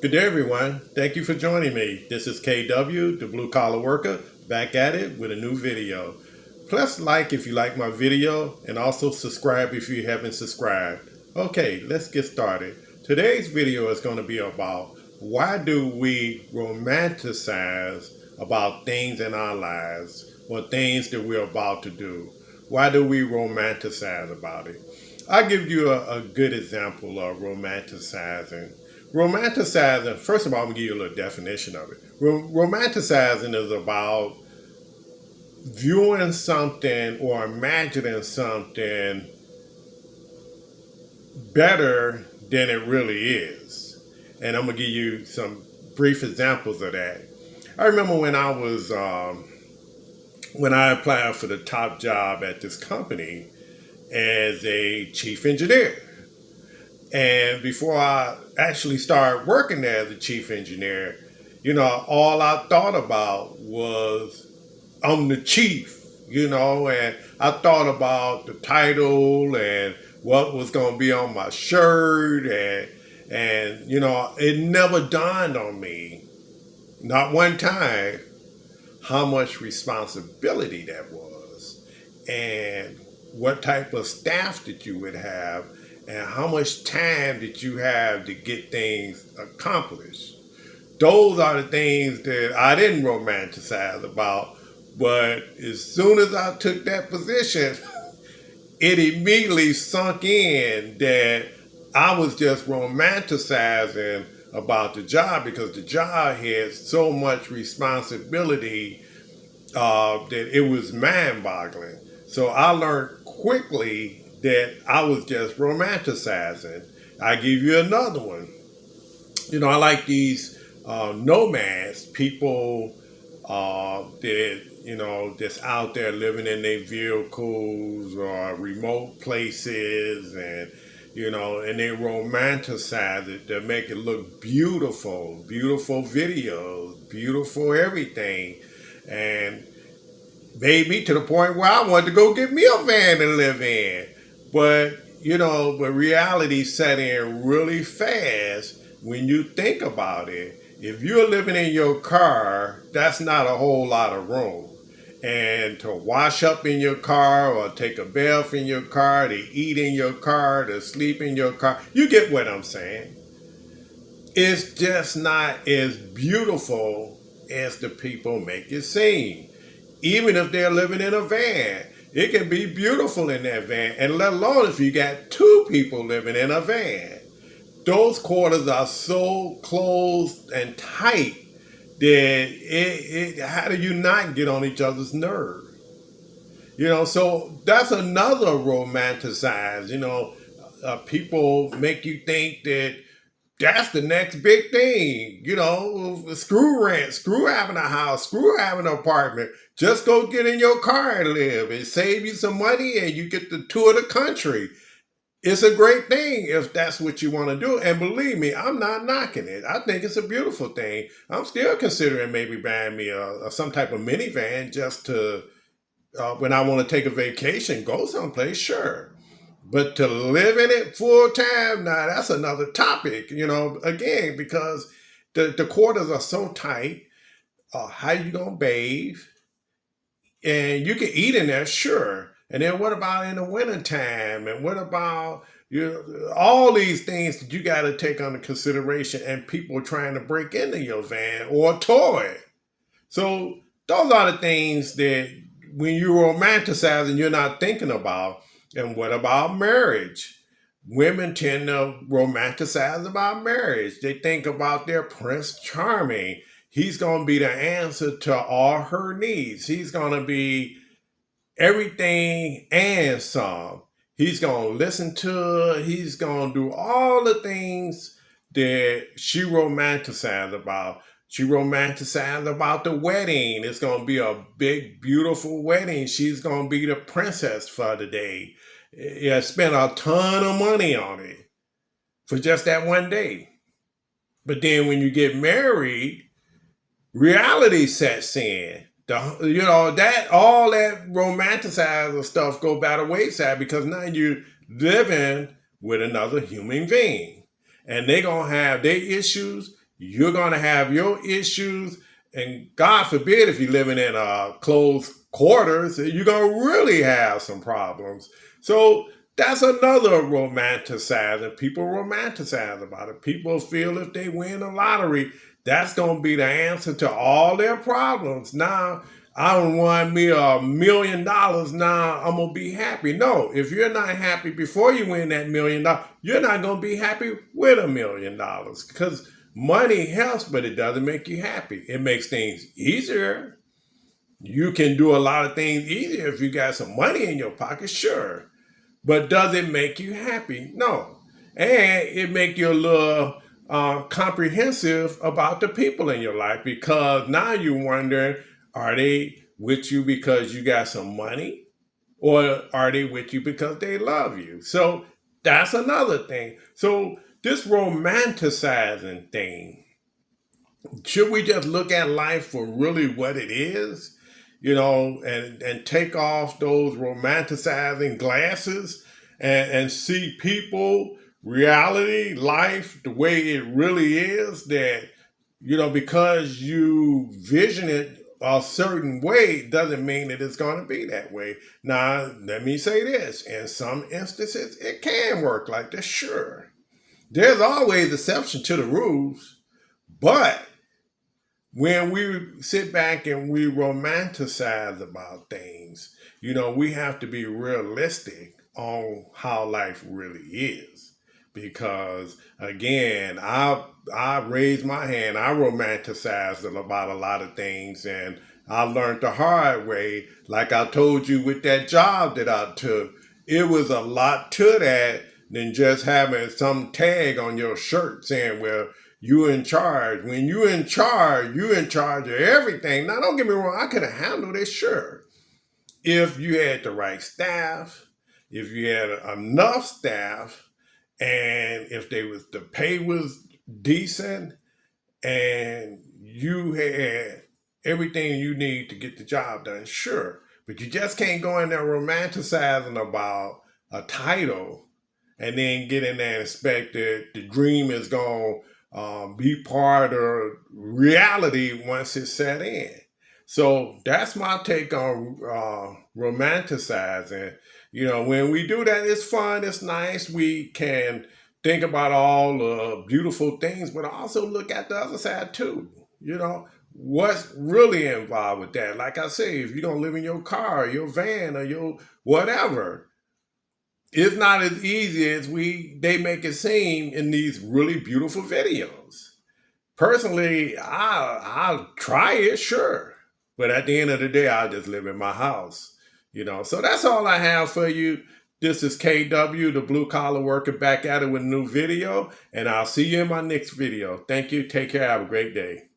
Good day, everyone. Thank you for joining me. This is KW, the Blue Collar Worker, back at it with a new video. Plus, like if you like my video, and also subscribe if you haven't subscribed. Okay, let's get started. Today's video is going to be about why do we romanticize about things in our lives or things that we're about to do. Why do we romanticize about it? I'll give you a good example of romanticizing. Romanticizing, first of all, I'm going to give you a little definition of it. Romanticizing is about viewing something or imagining something better than it really is. And I'm going to give you some brief examples of that. I remember when I applied for the top job at this company as a chief engineer. And before I actually started working there as a chief engineer, all I thought about was I'm the chief, and I thought about the title and what was going to be on my shirt. And it never dawned on me, not one time, how much responsibility that was and what type of staff that you would have and how much time that you have to get things accomplished. Those are the things that I didn't romanticize about, but as soon as I took that position, it immediately sunk in that I was just romanticizing about the job because the job had so much responsibility that it was mind-boggling. So I learned quickly that I was just romanticizing. I give you another one. I like these nomads, people that's out there living in their vehicles or remote places, and they romanticize it to make it look beautiful, beautiful videos, beautiful everything, and made me to the point where I wanted to go get me a van to live in. But reality set in really fast when you think about it. If you're living in your car, that's not a whole lot of room. And to wash up in your car or take a bath in your car, to eat in your car, to sleep in your car, you get what I'm saying. It's just not as beautiful as the people make it seem. Even if they're living in a van, it can be beautiful in that van, and let alone if you got two people living in a van. Those quarters are so closed and tight that how do you not get on each other's nerves? So that's another romanticize. People make you think that that's the next big thing. Screw rent, screw having a house, screw having an apartment. Just go get in your car and live. It save you some money and you get to tour the country. It's a great thing if that's what you want to do. And believe me, I'm not knocking it. I think it's a beautiful thing. I'm still considering maybe buying me some type of minivan just to, when I want to take a vacation, go someplace, sure. But to live in it full time, now that's another topic, again, because the quarters are so tight. How you going to bathe? And you can eat in there, sure. And then what about in the wintertime? And what about all these things that you got to take under consideration and people trying to break into your van or tow it? So those are the things that when you romanticize and you're not thinking about. And what about marriage? Women tend to romanticize about marriage. They think about their Prince Charming. He's going to be the answer to all her needs. He's going to be everything and some. He's going to listen to her. He's going to do all the things that she romanticized about. She romanticized about the wedding. It's going to be a big, beautiful wedding. She's going to be the princess for the day. Yeah, spent a ton of money on it for just that one day. But then when you get married, reality sets in. That all that romanticized stuff go by the wayside because now you're living with another human being. And they're going to have their issues. you're going to have your issues. And God forbid if you're living in closed quarters, you're going to really have some problems. So that's another romanticizing. People romanticize about it. People feel if they win the lottery, that's going to be the answer to all their problems. Now, I don't want me $1 million. Now I'm gonna be happy. No, if you're not happy before you win that $1 million, you're not gonna be happy with $1 million because money helps, but it doesn't make you happy. It makes things easier. You can do a lot of things easier if you got some money in your pocket, sure. But does it make you happy? No. And it make you a little comprehensive about the people in your life because now you're wondering, are they with you because you got some money? Or are they with you because they love you? So that's another thing. So this romanticizing thing, should we just look at life for really what it is, and take off those romanticizing glasses and see people, reality, life the way it really is? That, because you vision it a certain way doesn't mean that it's going to be that way. Now, let me say this. In some instances, it can work like this, sure. There's always exception to the rules, but when we sit back and we romanticize about things, we have to be realistic on how life really is. Because again, I raised my hand, I romanticized about a lot of things, and I learned the hard way. Like I told you with that job that I took, it was a lot to that than just having some tag on your shirt saying, well, you in charge. When you in charge of everything. Now, don't get me wrong, I could have handled it, sure. If you had the right staff, if you had enough staff, and if the pay was decent, and you had everything you need to get the job done, sure. But you just can't go in there romanticizing about a title and then get in there and expect that the dream is going to be part of reality once it's set in. So that's my take on romanticizing. When we do that, it's fun, it's nice. We can think about all the beautiful things, but also look at the other side too. What's really involved with that? Like I say, if you're going to live in your car, your van, or your whatever, it's not as easy as they make it seem in these really beautiful videos. Personally, I'll try it, sure. But at the end of the day, I'll just live in my house. So that's all I have for you. This is KW, the blue collar worker, back at it with a new video. And I'll see you in my next video. Thank you. Take care. Have a great day.